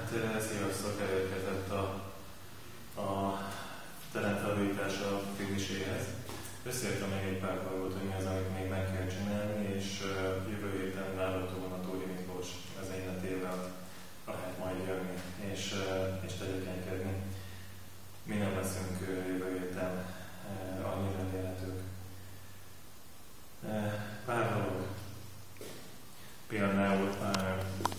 Hát sziasztok, elérkezett a teremfelújítás a finiséhez. Beszéltem még egy pár dolgot, hogy mi az, amit még meg kell csinálni, és jövő héten várhatóan a Tóri Miklós vezényletével lehet majd jönni, és tevékenykedni. Mi nem leszünk jövő héten annyira elérhetők. Pár dolog. Például,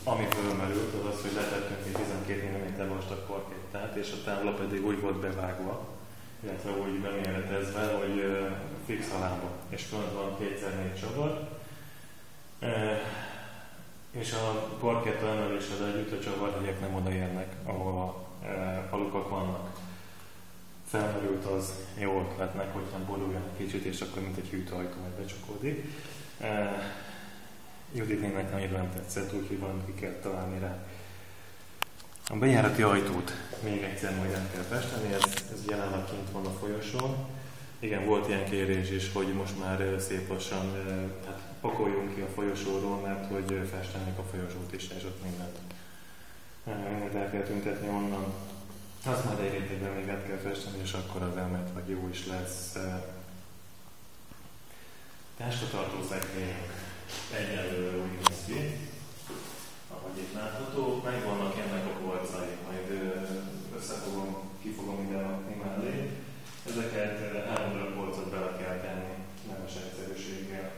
ami fölmerült, az az, hogy letettünk egy 12 mm vastag parkettát, és a tábla pedig úgy volt bevágva, illetve úgy beméretezve, hogy fix a lába, és fönt van 2x4 csavar. És a parketta emeléssel együtt a csavarhegyek nem odaérnek, ahol a lukak vannak. Felmerült az jó ötletnek, hogy nem boruljon egy kicsit, és akkor mint egy hűtőajtó majd becsukódik. Judit nének nagyon tetszett, úgyhogy valamit ki kell találni rá. A bejárati ajtót még egyszer majd el kell festeni, ez jelenleg kint van a folyosón. Igen, volt ilyen kérés is, hogy most már szép lassan pakoljunk ki a folyosóról, mert hogy festenek a folyosót is, és ott mindent el kell tüntetni onnan. Azt majd egy rétegben még el kell festeni, és akkor az elméletileg jó is lesz. Táskatartó szekrényünk egyelőre úgy néz ki, ahogy itt látható. Megvannak ennek a polcai, majd ki fogom ide rakni mellé. Ezeket 3 darab polcot bele kell tenni, nemes egyszerűséggel,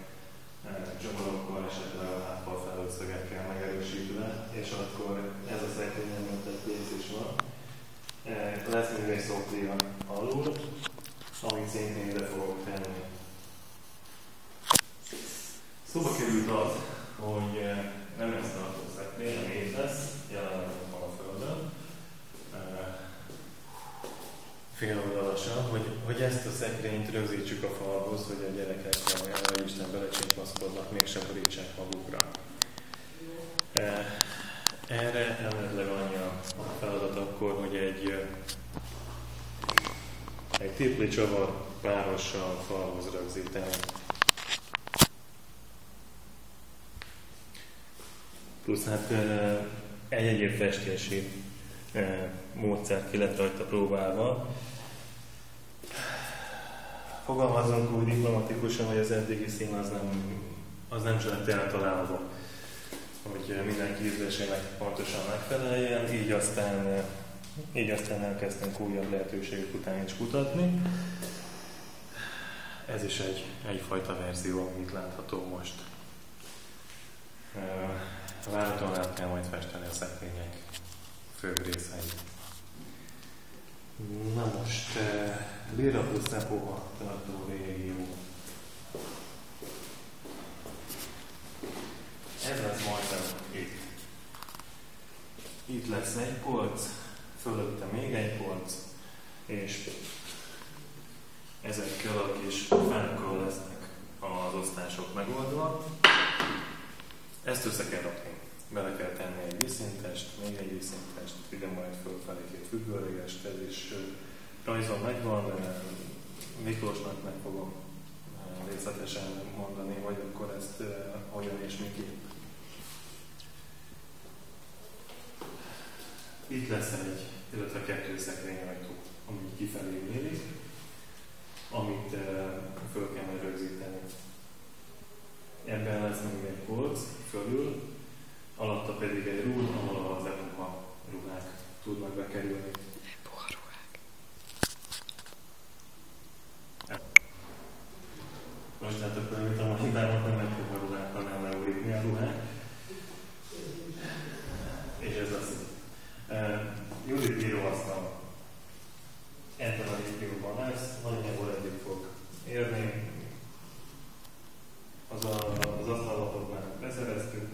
csavarokkal, esetleg a hátfal felőszögekkel megerősítve, és akkor ez a szekrényen mentett pénz is van. Lesz még egy szoklia alul, amit szintén ide fogok tenni. Szóba került az, hogy nem lesz tartó szekrény, ami itt lesz, jelenleg van a földön. Féloldalasan, hogy ezt a szekrényt rögzítsük a falhoz, hogy a gyerekek, ha Isten belecsimpaszkodnak, mégsem borítsák magukra. Erre elméletileg annyi a feladat akkor, hogy egy tipli csavar párossal a falhoz rögzíteni. Plusz hát egy egyéb festési módszert ki lett rajta próbálva. Fogalmazunk úgy diplomatikusan, hogy az eddigi szín az nem lett eltalálva, hogy mindenki ízlésének pontosan megfeleljen, így aztán elkezdtünk újabb lehetőségek után is kutatni. Ez is egyfajta verzió, amit látható most. Várhatóan át kell majd festeni a szekrények főbb részeit. Na most, Lira plusz Nepóha tartó régió. Ez lesz majd itt. Itt lesz egy polc, fölötte még egy polc, és ezekkel a kis fákkal lesznek az osztások megoldva. Ezt össze kell rakni. Bele kell tenni egy vízszintest, még egy vízszintest, ide majd fölfelé 2 függőlegest, ez is rajzon megvan, Miklósnak meg fogom részletesen mondani, hogy akkor ezt hogyan és miképp. Itt lesz illetve 2 szekrényajtó, ami kifelé nyílik, amit föl kell majd rögzíteni. Ebben lesz még egy polc fölül, alatta pedig egy rúd, ahol az epuha ruhák tudnak bekerülni. Epuha ruhák. Most hát akkor, amit a mondámat, nem epuha ruhák, hanem Euritmia ruhák. És ez az. Judit íróasztal ebben a régióban lesz, nagyjából eddig fog érni. Az asztalatot már beszereztük,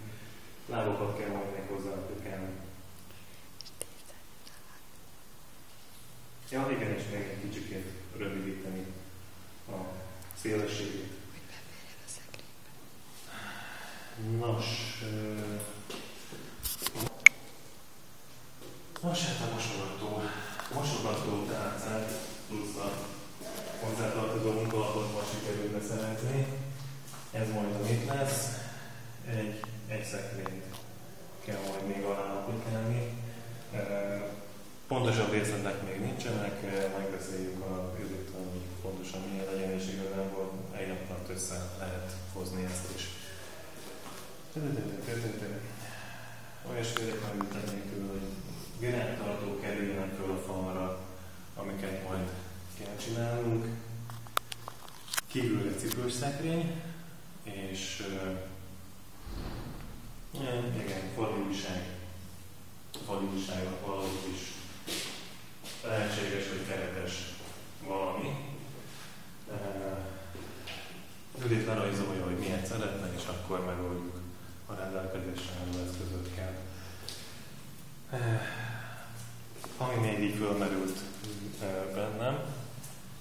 lábokat kell majd még hozzá applikálni. Ja, igen, és még egy kicsikét rövidíteni a szélességét. Hogy beférjen a szekrénybe. Nos, hát a mosogató tárcát plusz a hozzátartozó munkalatot ma sikerült beszerezni. Ez majd amit lesz, egy szekrényt kell majd még alá applikálni, Pontosabb részletek még nincsenek, megbeszéljük a jövőtől, hogy pontosan milyen legyen, és igazából egy napot össze lehet hozni ezt is. Olyasmire megütetnék körül, hogy virágtartók kerüljenek föl a falra, amiket majd kell csinálnunk. Kívül egy cipősszekrény, és igen, fali újságok valahogy is lehetséges, hogy keretes valami. Judit lerajzolja, hogy milyen szeretne, és akkor megoldjuk a rendelkezésre álló eszközökkel. Ami még így fölmerült bennem,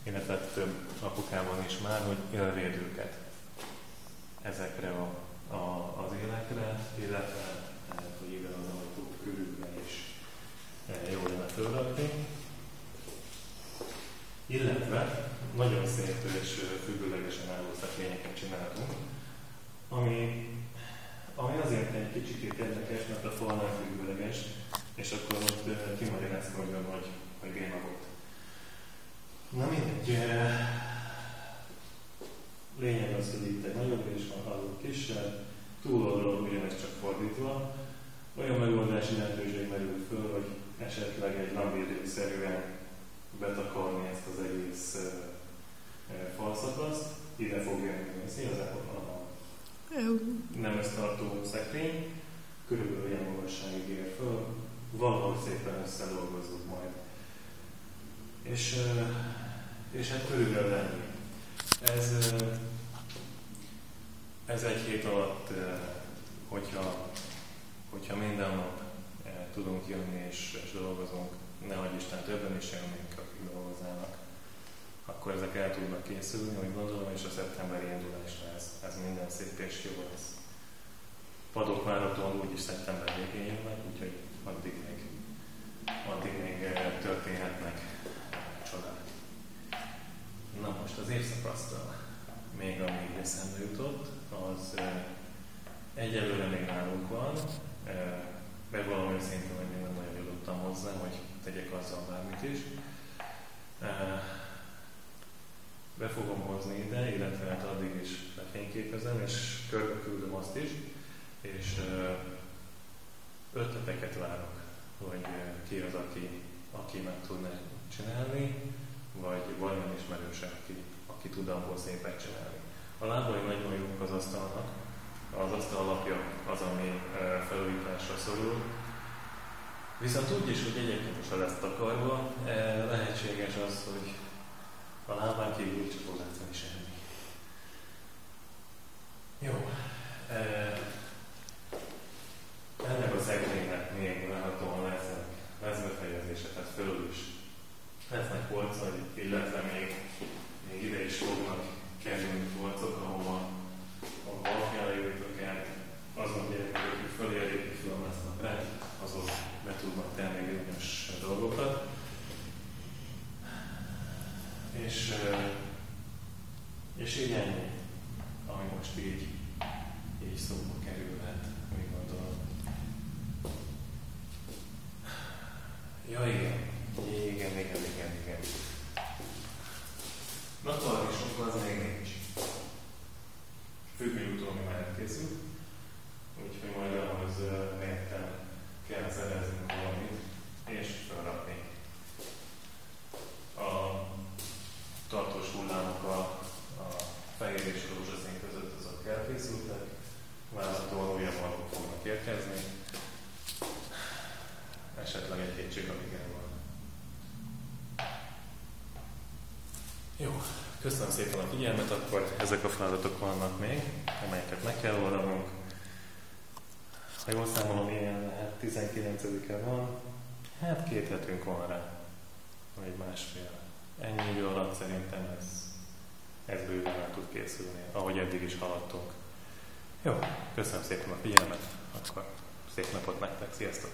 illetve több apukában is már, hogy élvédőket ezekre az élekre, illetve hogy ide az ajtók körülben is jó lenne fölrakni. Illetve nagyon szép és függőlegesen álló szekrényeket csináltunk, ami azért egy kicsit érdekes, mert a fal nem függőleges, és akkor ott kimagyarázkodjon, hogy géma volt. Na mindegy. Lényeg az, hogy itt egy nagyobb és van azok kisebb, túloldalon ugyanez csak fordítva. Olyan megoldási lehetőség merül föl, hogy esetleg egy lambírjék-szerűen betakarni ezt az egész falszakaszt. Ide fog jönni igazából a nem össztartó szekrény, körülbelül ilyen magasságig ér föl, valahogy szépen összedolgozzuk majd. És hát körülbelül ennyi. Ez egy hét alatt, hogyha minden nap tudunk jönni és dolgozunk, nehogy Isten többen is jönnénk, akik dolgoznának, akkor ezek el tudnak készülni, úgy gondolom, és a szeptemberi indulásra ez minden szép és jó lesz. Padok várhatóan úgyis szeptember végén jönnek, úgyhogy addig még történhetnek csodák. Na most az évszakasztal még ami eszembe jutott, az egyelőre még nálunk van, megvalom őszintén, hogy még nem nagyon jutottam hozzá, hogy tegyek azzal bármit is. Be fogom hozni ide, illetve hát addig is lefényképezem, és körbe küldöm azt is, és ötleteket várok, hogy ki az, aki meg tudna csinálni, vagy olyan ismerőse, aki tud abból szépet csinálni. A lábai nagyon jók az asztalnak, az asztal alapja az, ami felújításra szorul. Viszont úgy is, hogy egyébként is lesz takarva, lehetséges az, hogy a lábán kívül csak fog látszani semmi. Jó. Ennek a szekrénynek még várhatóan lesz befejezése, tehát fölül is lesznek polcai, illetve még ide is fognak kerülni polcok, ahova alapjára jöjtök el, azon gyerekek, akik fölérjék, és filmeznek rá, azok be tudnak tenni bizonyos dolgokat. És így ennyi, ami most így szóba kerülhet, úgy gondolom. Ja, igen. Natalvisok az még nincs. Függőjútól mi már elkészült, úgyhogy majd ahhoz helyettel kell szereznünk valamit, és felrakni. A tartós hullámok a fehér és rózsaszín között azok elkészültek, várhatóan újabb magok fognak érkezni, esetleg egy hétség, amíg el van. Jó, köszönöm szépen a figyelmet, akkor ezek a feladatok vannak még, amelyeket meg kell oldanunk. Ha jól számolom, ilyen 19-e van, hát 2 hetünk van rá, vagy másfél. Ennyi idő alatt szerintem ez bőven el tud készülni, ahogy eddig is haladtunk. Jó, köszönöm szépen a figyelmet, akkor szép napot nektek, sziasztok!